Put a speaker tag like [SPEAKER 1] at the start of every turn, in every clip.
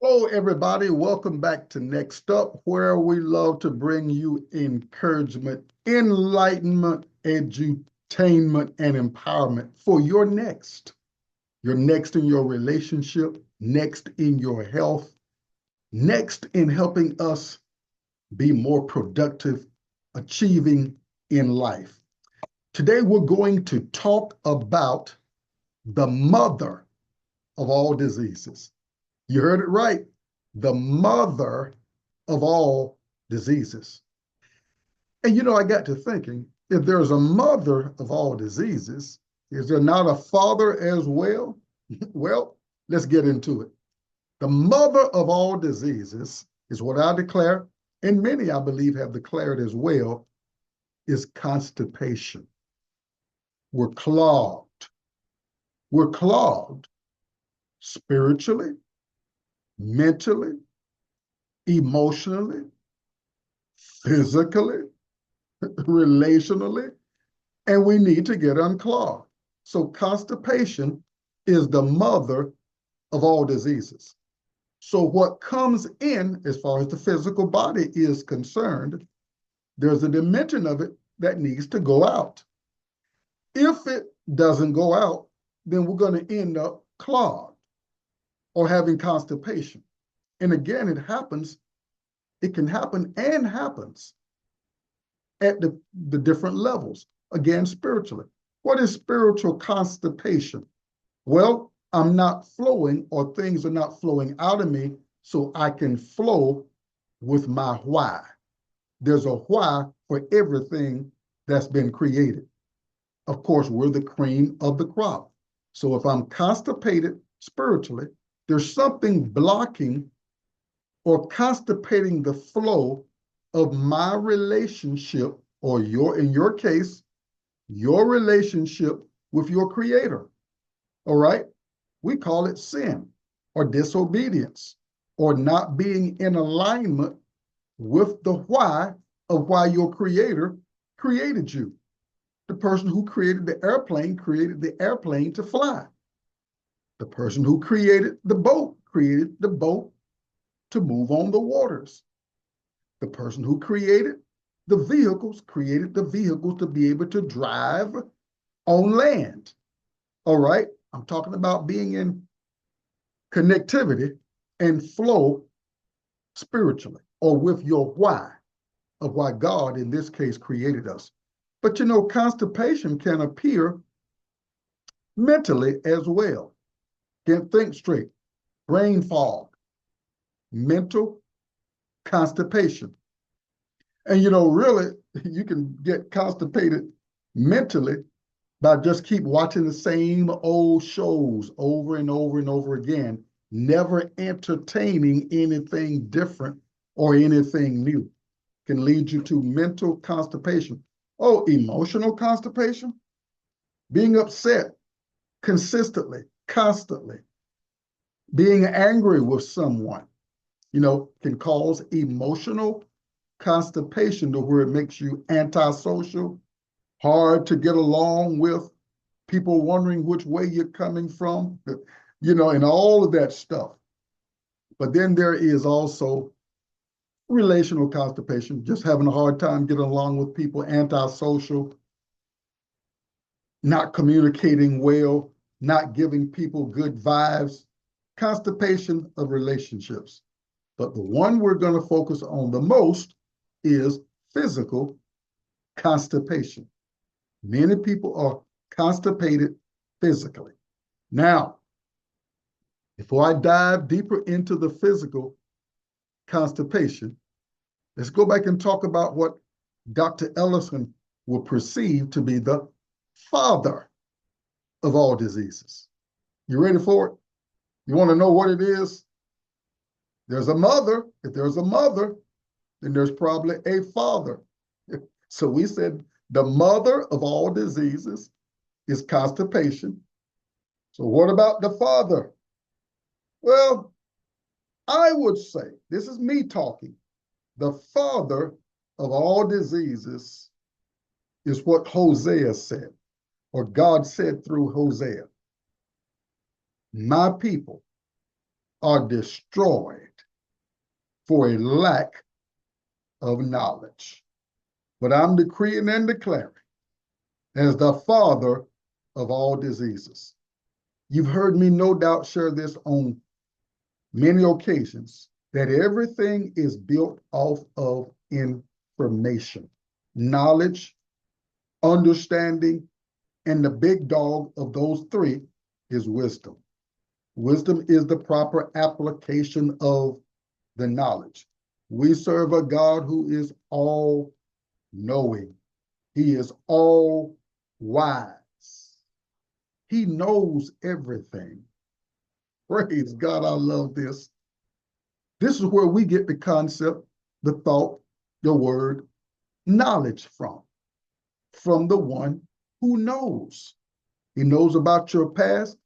[SPEAKER 1] Hello, everybody. Welcome back to Next Up, where we love to bring you encouragement, enlightenment, edutainment, and empowerment for your next. Your next in your relationship, next in your health, next in helping us be more productive, achieving in life. Today, we're going to talk about the mother of all diseases. You heard it right. The mother of all diseases. And I got to thinking, if there's a mother of all diseases, is there not a father as well? Well, let's get into it. The mother of all diseases is what I declare, and many I believe have declared as well, is constipation. We're clogged. We're clogged spiritually, mentally, emotionally, physically, relationally, and we need to get unclogged. So constipation is the mother of all diseases. So what comes in, as far as the physical body is concerned, there's a dimension of it that needs to go out. If it doesn't go out, then we're going to end up clogged or having constipation. And again, it can happen and happens at the different levels. Again, spiritually. What is spiritual constipation? Well, I'm not flowing, or things are not flowing out of me so I can flow with my why. There's a why for everything that's been created. Of course, we're the cream of the crop. So if I'm constipated spiritually, there's something blocking or constipating the flow of my relationship, or in your case, your relationship with your creator. All right? We call it sin or disobedience or not being in alignment with the why of why your creator created you. The person who created the airplane to fly. The person who created the boat to move on the waters. The person who created the vehicles to be able to drive on land. All right? I'm talking about being in connectivity and flow spiritually, or with your why of why God, in this case, created us. But constipation can appear mentally as well. Can't think straight, brain fog, mental constipation. And really, you can get constipated mentally by just keep watching the same old shows over and over and over again, never entertaining anything different or anything new. Can lead you to mental constipation. Oh, emotional constipation, being upset consistently, constantly, being angry with someone, can cause emotional constipation, to where it makes you antisocial, hard to get along with, people wondering which way you're coming from, and all of that stuff. But then there is also relational constipation, just having a hard time getting along with people, antisocial, not communicating well, not giving people good vibes, constipation of relationships. But the one we're going to focus on the most is physical constipation. Many people are constipated physically. Now, before I dive deeper into the physical constipation, let's go back and talk about what Dr. Ellison will perceive to be the father of all diseases. You ready for it? You want to know what it is? There's a mother. If there's a mother, then there's probably a father. So we said the mother of all diseases is constipation. So what about the father? Well, I would say, this is me talking, the father of all diseases is what Hosea said, or God said through Hosea. My people are destroyed for a lack of knowledge. But I'm decreeing and declaring as the father of all diseases. You've heard me no doubt share this on many occasions, that everything is built off of information, knowledge, understanding, and the big dog of those three is wisdom. Wisdom is the proper application of the knowledge. We serve a God who is all knowing. He is all wise. He knows everything. Praise God, I love this. This is where we get the concept, the thought, the word, knowledge from the one who knows. He knows about your past.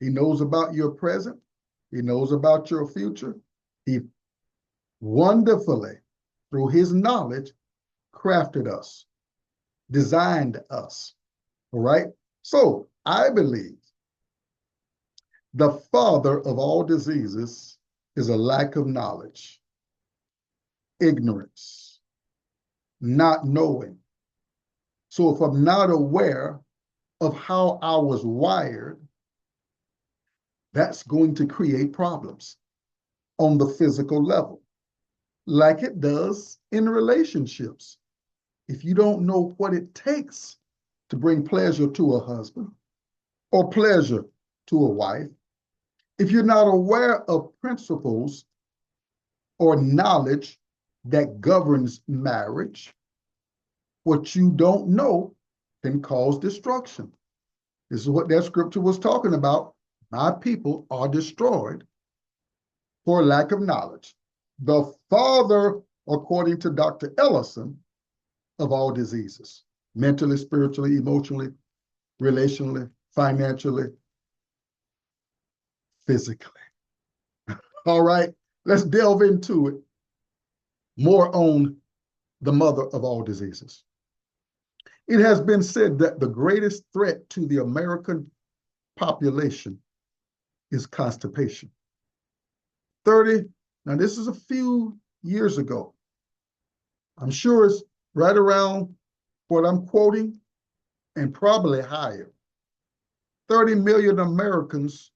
[SPEAKER 1] He knows about your present. He knows about your future. He wonderfully, through his knowledge, crafted us, designed us. All right? So I believe the father of all diseases is a lack of knowledge, ignorance, not knowing. So if I'm not aware of how I was wired, that's going to create problems on the physical level, like it does in relationships. If you don't know what it takes to bring pleasure to a husband or pleasure to a wife, if you're not aware of principles or knowledge that governs marriage, what you don't know can cause destruction. This is what that scripture was talking about. My people are destroyed for lack of knowledge. The father, according to Dr. Ellison, of all diseases, mentally, spiritually, emotionally, relationally, financially, physically. All right, let's delve into it more on the mother of all diseases. It has been said that the greatest threat to the American population is constipation. Now this is a few years ago. I'm sure it's right around what I'm quoting and probably higher. 30 million Americans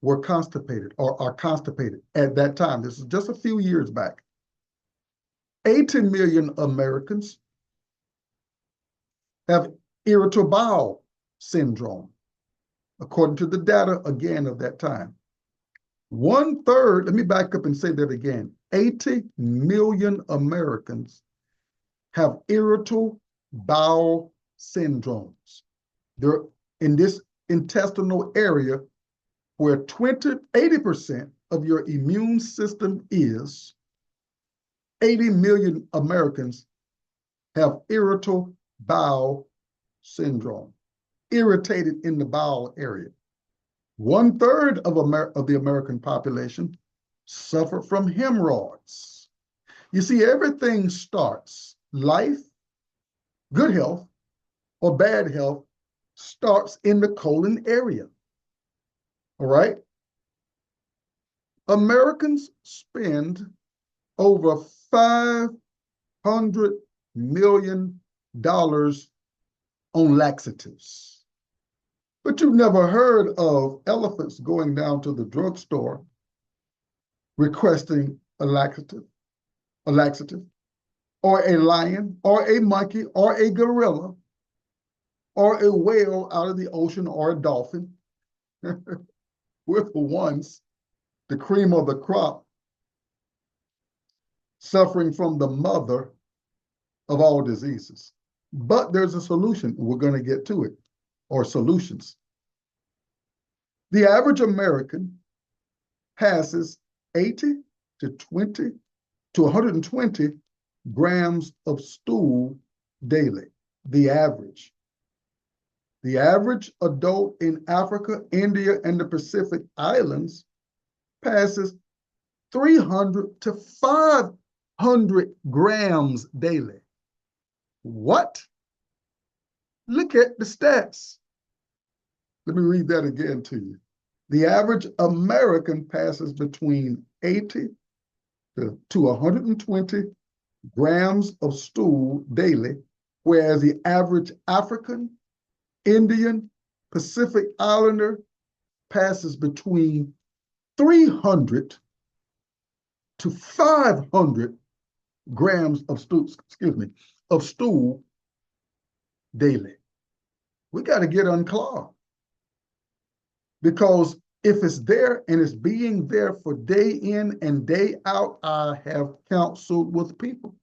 [SPEAKER 1] were constipated or are constipated at that time. This is just a few years back. 80 million Americans have irritable bowel syndrome, according to the data again of that time. 1/3, let me back up and say that again. 80 million Americans have irritable bowel syndromes. They're in this intestinal area where 80% of your immune system is. 80 million Americans have irritable bowel syndrome, irritated in the bowel area. 1/3 of the American population suffer from hemorrhoids. You see, everything starts, life, good health, or bad health, starts in the colon area. All right? Americans spend over $500 million on laxatives. But you've never heard of elephants going down to the drugstore requesting a laxative, or a lion, or a monkey, or a gorilla, or a whale out of the ocean, or a dolphin. We're for once the cream of the crop, suffering from the mother of all diseases. But there's a solution. We're going to get to it, or solutions. The average American passes 80 to 120 grams of stool daily. The average. The average adult in Africa, India, and the Pacific Islands passes 300 to 500 grams daily. What? Look at the stats. Let me read that again to you. The average American passes between 80 to 120 grams of stool daily, whereas the average African, Indian, Pacific Islander passes between 300 to 500 grams of stool daily. We got to get unclogged, because if it's there and it's being there for day in and day out, I have counseled with people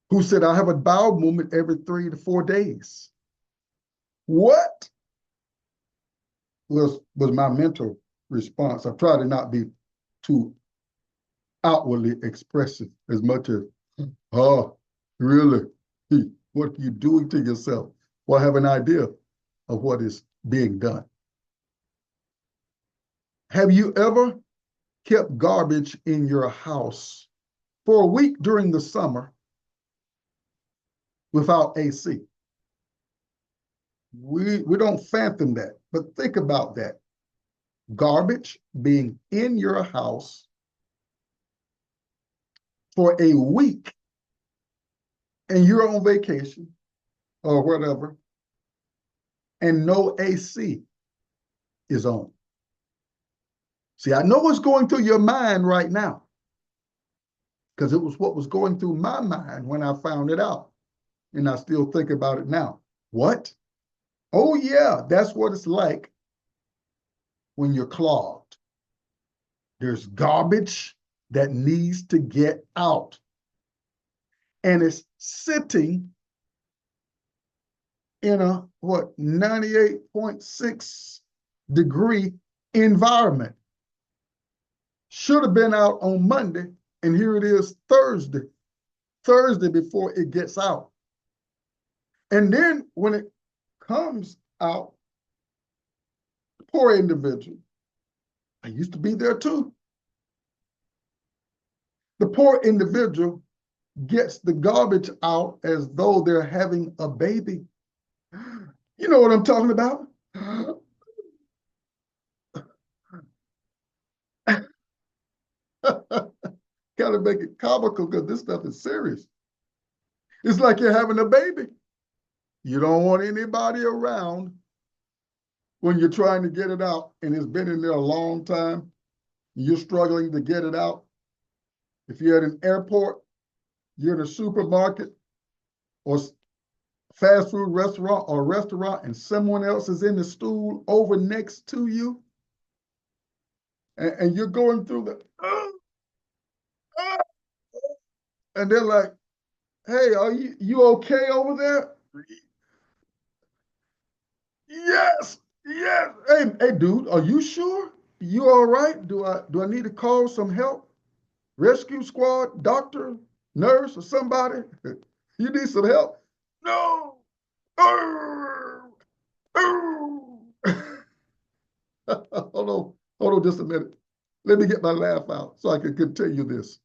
[SPEAKER 1] who said, I have a bowel movement every 3 to 4 days. What? Was my mental response. I try to not be too outwardly expressive as much as, oh, really? What are you doing to yourself? Well, I have an idea of what is being done. Have you ever kept garbage in your house for a week during the summer without AC? We don't fathom that, but think about that. Garbage being in your house for a week and you're on vacation or whatever, and no AC is on. See, I know what's going through your mind right now, because it was what was going through my mind when I found it out. And I still think about it now. What? Oh, yeah, that's what it's like when you're clogged. There's garbage that needs to get out. And it's sitting in a, 98.6 degree environment. Should have been out on Monday, and here it is Thursday before it gets out. And then when it comes out, poor individual, I used to be there too. The poor individual gets the garbage out as though they're having a baby. You know what I'm talking about? Gotta make it comical because this stuff is serious. It's like you're having a baby. You don't want anybody around when you're trying to get it out and it's been in there a long time. You're struggling to get it out. If you're at an airport, you're in a supermarket or fast food restaurant or restaurant, and someone else is in the stool over next to you, and you're going through the, and they're like, hey, are you okay over there? Yes. Hey, dude, are you sure? You all right? Do I need to call some help? Rescue squad, doctor, nurse, or somebody? You need some help? No. Hold on just a minute. Let me get my laugh out so I can continue this.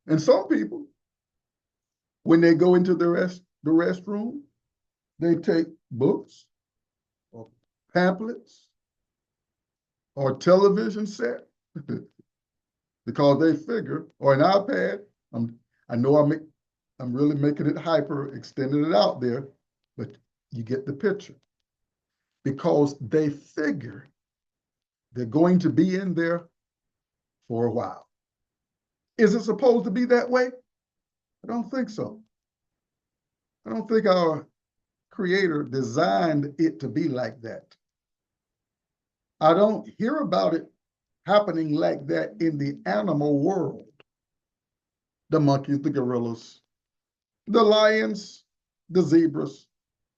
[SPEAKER 1] And some people, when they go into the restroom, they take books or pamphlets or television set because they figure, or an iPad. I know I'm really making it hyper, extending it out there, but you get the picture. Because they figure they're going to be in there for a while. Is it supposed to be that way? I don't think so. I don't think our Creator designed it to be like that. I don't hear about it happening like that in the animal world. The monkeys, the gorillas, the lions, the zebras.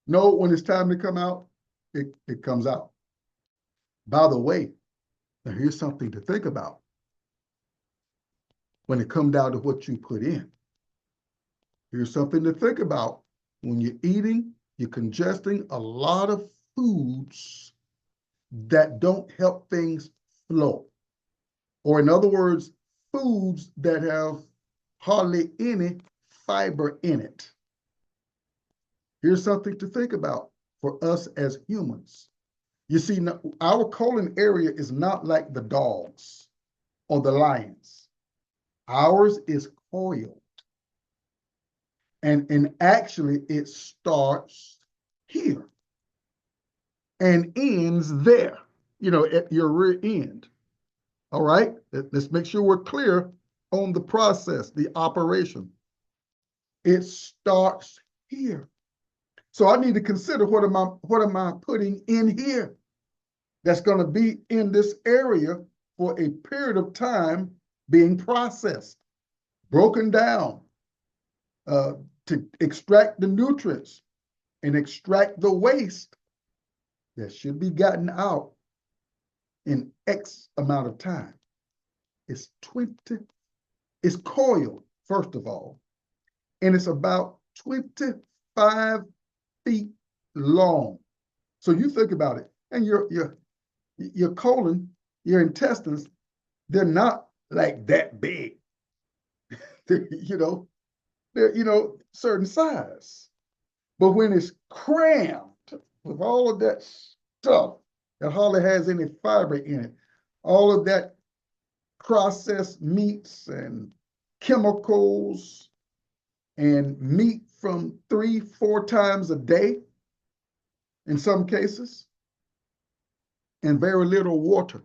[SPEAKER 1] No, when it's time to come out, it comes out. By the way, now here's something to think about when it comes down to what you put in. Here's something to think about. When you're eating, you're congesting a lot of foods that don't help things flow. Or in other words, foods that have hardly any fiber in it. Here's something to think about for us as humans. You see, our colon area is not like the dogs or the lions. Ours is coiled. And actually, it starts here and ends there, at your rear end. All right? Let's make sure we're clear on the process, the operation. It starts here. So I need to consider what am I putting in here that's going to be in this area for a period of time being processed, broken down, to extract the nutrients and extract the waste that should be gotten out in X amount of time. It's coiled, first of all, and it's about 25 feet long. So you think about it, and your colon, your intestines, they're not like that big. they're, they're certain size. But when it's crammed with all of that stuff that hardly has any fiber in it, all of that processed meats and chemicals and meat from 3-4 times a day in some cases, and very little water.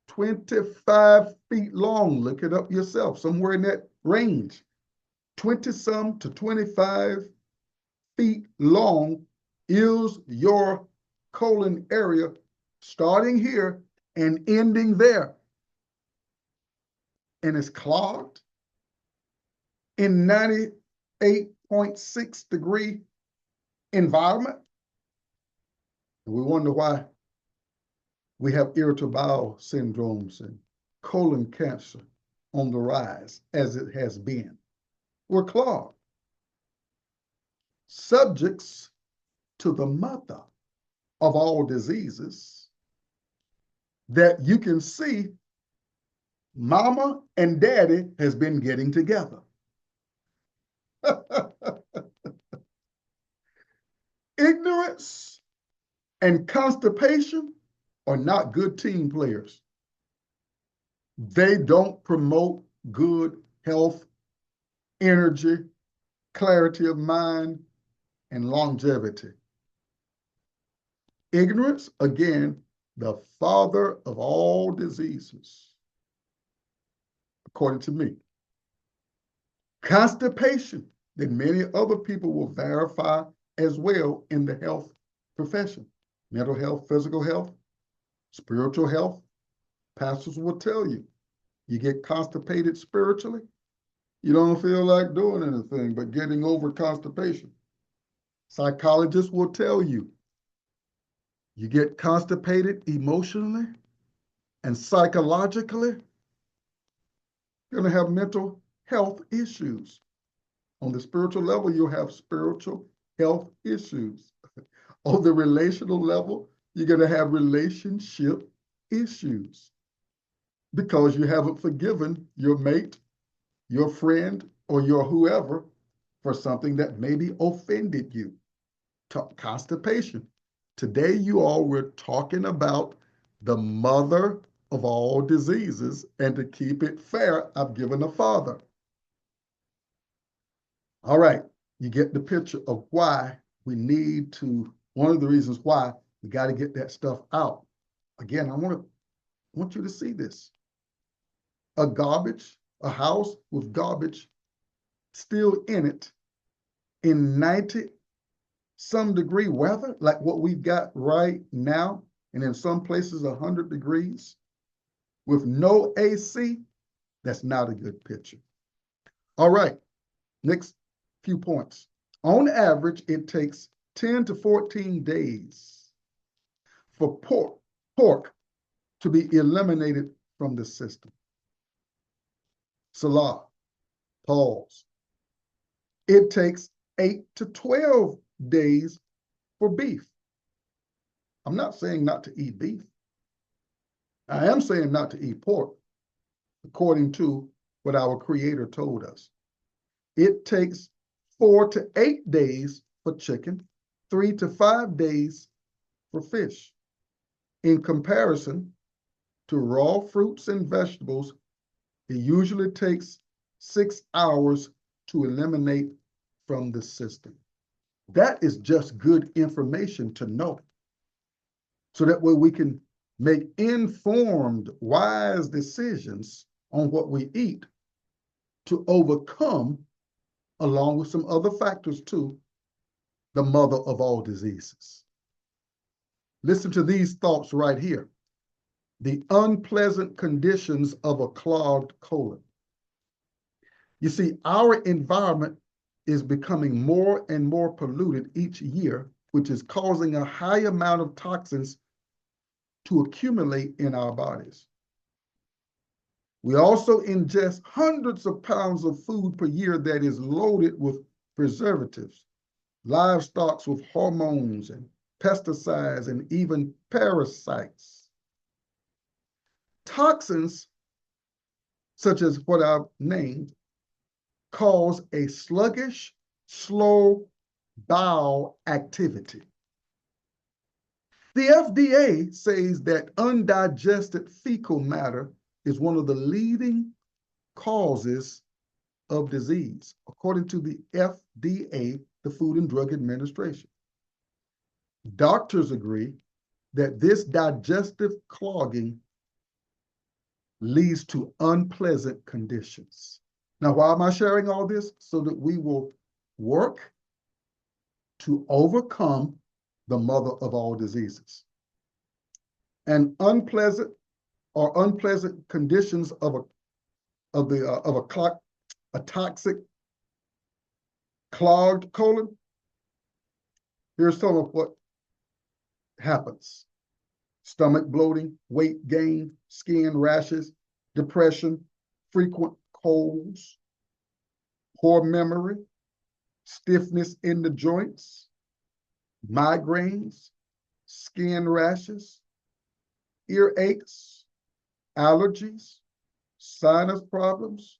[SPEAKER 1] 25 feet long, look it up yourself, somewhere in that range. 20-some to 25 feet long is your colon area, starting here and ending there. And it's clogged in 98.6 degree environment. And we wonder why we have irritable bowel syndromes and colon cancer on the rise as it has been. We're clogged. Subjects to the mother of all diseases that you can see mama and daddy has been getting together. Ignorance and constipation are not good team players. They don't promote good health, energy, clarity of mind, and longevity. Ignorance, again, the father of all diseases, according to me. Constipation, that many other people will verify as well in the health profession. Mental health, physical health, spiritual health. Pastors will tell you, you get constipated spiritually, you don't feel like doing anything but getting over constipation. Psychologists will tell you, you get constipated emotionally and psychologically, you're going to have mental health issues. On the spiritual level, you'll have spiritual health issues. On the relational level, you're going to have relationship issues because you haven't forgiven your mate, your friend, or your whoever for something that maybe offended you. Constipation. Today, you all were talking about the mother of all diseases, and to keep it fair, I've given a father. All right, you get the picture of why we need to, one of the reasons why we got to get that stuff out. Again, I want you to see this. A house with garbage still in it in 90 some degree weather, like what we've got right now, and in some places 100 degrees, with no AC, that's not a good picture. All right, next few points. On average, it takes 10 to 14 days for pork to be eliminated from the system. Salah, pause. It takes 8 to 12 days for beef. I'm not saying not to eat beef. I am saying not to eat pork, according to what our Creator told us. It takes 4 to 8 days for chicken, 3 to 5 days for fish. In comparison to raw fruits and vegetables, it usually takes 6 hours to eliminate from the system. That is just good information to know. So that way we can make informed, wise decisions on what we eat to overcome, along with some other factors too, the mother of all diseases. Listen to these thoughts right here. The unpleasant conditions of a clogged colon. You see, our environment is becoming more and more polluted each year, which is causing a high amount of toxins to accumulate in our bodies. We also ingest hundreds of pounds of food per year that is loaded with preservatives, livestock with hormones and pesticides, and even parasites. Toxins, such as what I've named, cause a sluggish, slow bowel activity. The FDA says that undigested fecal matter is one of the leading causes of disease, according to the FDA, the Food and Drug Administration. Doctors agree that this digestive clogging leads to unpleasant conditions. Now, why am I sharing all this? So that we will work to overcome the mother of all diseases. And unpleasant conditions of a toxic clogged colon. Here's some of what happens: stomach bloating, weight gain, skin rashes, depression, frequent colds, poor memory, stiffness in the joints, migraines, skin rashes, earaches, allergies, sinus problems,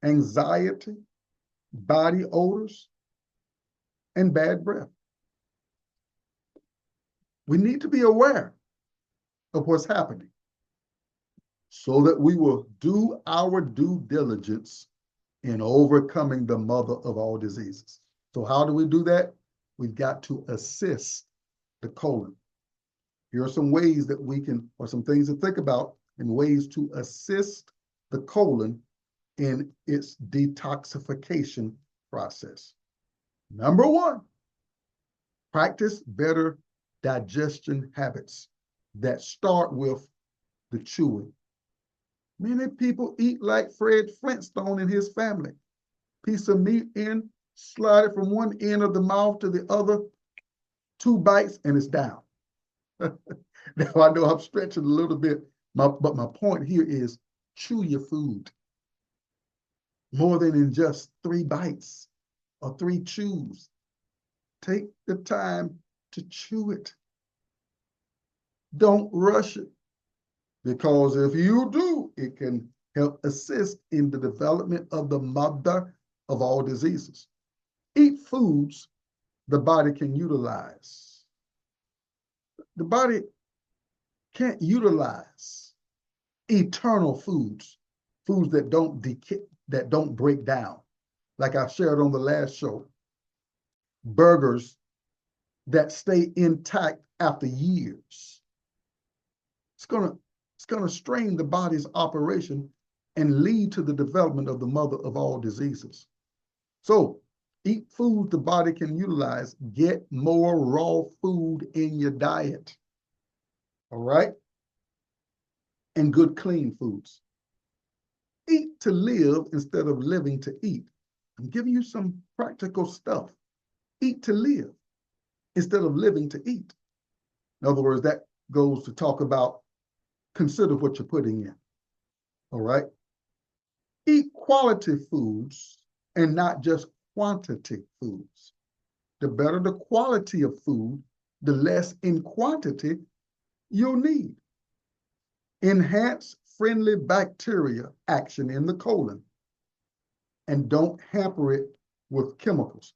[SPEAKER 1] anxiety, body odors, and bad breath. We need to be aware of what's happening so that we will do our due diligence in overcoming the mother of all diseases. So how do we do that? We've got to assist the colon. Here are some ways that we can, or some things to think about, and ways to assist the colon in its detoxification process. Number one, practice better digestion habits that start with the chewing. Many people eat like Fred Flintstone and his family. Piece of meat in, slide it from one end of the mouth to the other, 2 bites, and it's down. Now, I know I'm stretching a little bit, but my point here is chew your food more than in just 3 bites or 3 chews. Take the time to chew it. Don't rush it, because if you do, it can help assist in the development of the mother of all diseases. Eat foods the body can utilize. The body can't utilize eternal foods, foods that don't decay, that don't break down. Like I shared on the last show, burgers that stay intact after years. It's gonna strain the body's operation and lead to the development of the mother of all diseases. So eat food the body can utilize. Get more raw food in your diet. All right? And good clean foods. Eat to live instead of living to eat. I'm giving you some practical stuff. Eat to live instead of living to eat. In other words, that goes to talk about consider what you're putting in. All right? Eat quality foods and not just quantity foods. The better the quality of food, the less in quantity you'll need. Enhance friendly bacteria action in the colon, and don't hamper it with chemicals.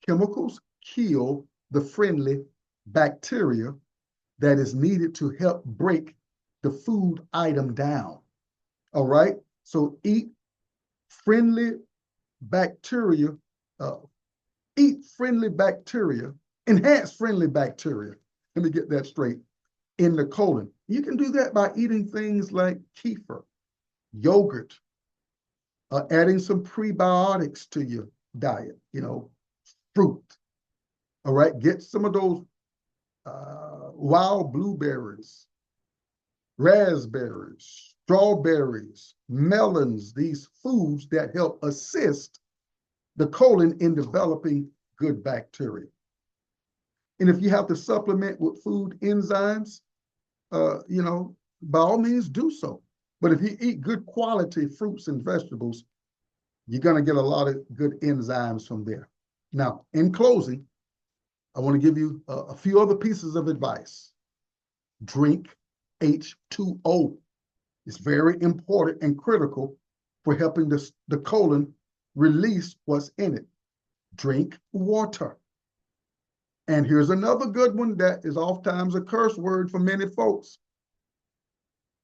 [SPEAKER 1] Chemicals kill the friendly bacteria that is needed to help break the food item down. All right? So friendly bacteria, uh, eat friendly bacteria, enhance friendly bacteria. Let me get that straight in the colon. You can do that by eating things like kefir, yogurt, adding some prebiotics to your diet, fruit. All right, get some of those wild blueberries, raspberries, strawberries, melons, these foods that help assist the colon in developing good bacteria. And if you have to supplement with food enzymes, by all means do so. But if you eat good quality fruits and vegetables, you're going to get a lot of good enzymes from there. Now, in closing, I want to give you a few other pieces of advice. Drink H2O. It's very important and critical for helping the colon release what's in it. Drink water. And here's another good one that is oftentimes a curse word for many folks.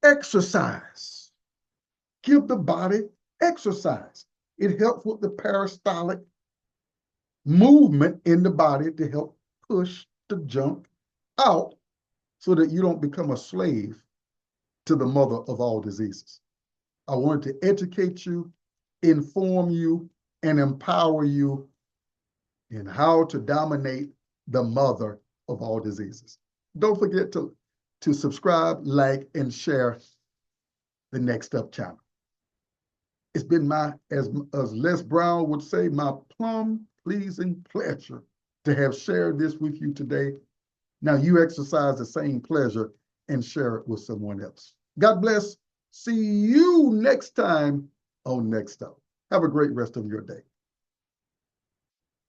[SPEAKER 1] Exercise. Give the body exercise. It helps with the peristaltic movement in the body to help push the junk out so that you don't become a slave to the mother of all diseases. I wanted to educate you, inform you, and empower you in how to dominate the mother of all diseases. Don't forget to subscribe, like, and share the Next Up channel. It's been as Les Brown would say, my plum-pleasing pleasure to have shared this with you today. Now you exercise the same pleasure and share it with someone else. God bless. See you next time on Next Up. Have a great rest of your day.